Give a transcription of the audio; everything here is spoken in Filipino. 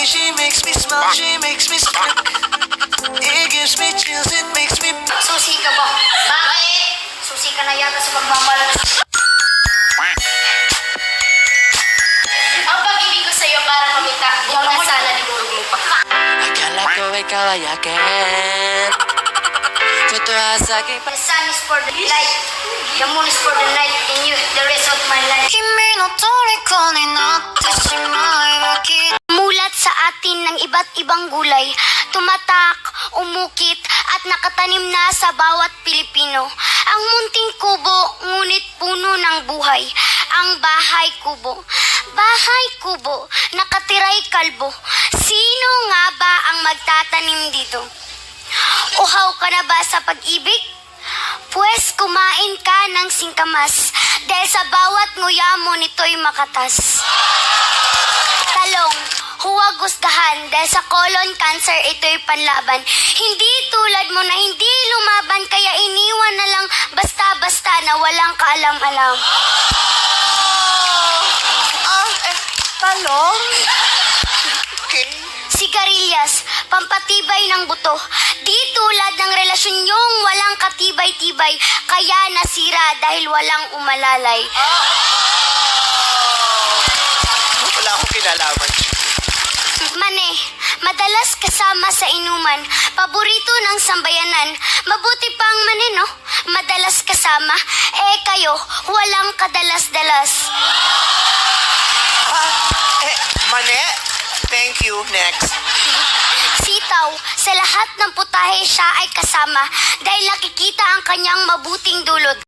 she makes me smile, she makes me smirk. It gives me chills, it makes me... Susi ka ba? Bakit? Susi ka na yata sa pagmamalas. Ang pag-ibig ko sa'yo para kumita. Huwag na sana dinurog mo pa. Akala ko ikaw ay akin. Totoo sa akin. The sun is for the light. The moon is for the night. And you, the rest of my life. Mulat sa atin ng iba't ibang gulay, tumatak, umukit, at nakatanim na sa bawat Pilipino. Ang munting kubo, ngunit puno ng buhay. Ang bahay kubo. Bahay kubo, nakatiray kalbo. Sino nga ba ang magtatanim dito? Uhaw ka na ba sa pag-ibig? Pwes kumain ka ng singkamas, dahil sa bawat nguya mo nito'y makatas. Talong, huwag gustahan, dahil sa colon cancer ito'y panlaban. Hindi tulad mo na hindi lumaban, kaya iniwan na lang basta-basta na walang kaalam-alam. Talong? Okay. Sigarilyas, pampatibay ng buto. Di tulad ng relasyon niyong walang katibay-tibay, kaya nasira dahil walang umalalay. Wala akong kinalaman. Mane, madalas kasama sa inuman, paborito ng sambayanan. Mabuti pang mane, no? Madalas kasama, kayo, walang kadalas-dalas. Mane? Thank you. Next. Sitaw, sa lahat ng putahe siya ay kasama dahil nakikita ang kanyang mabuting dulot.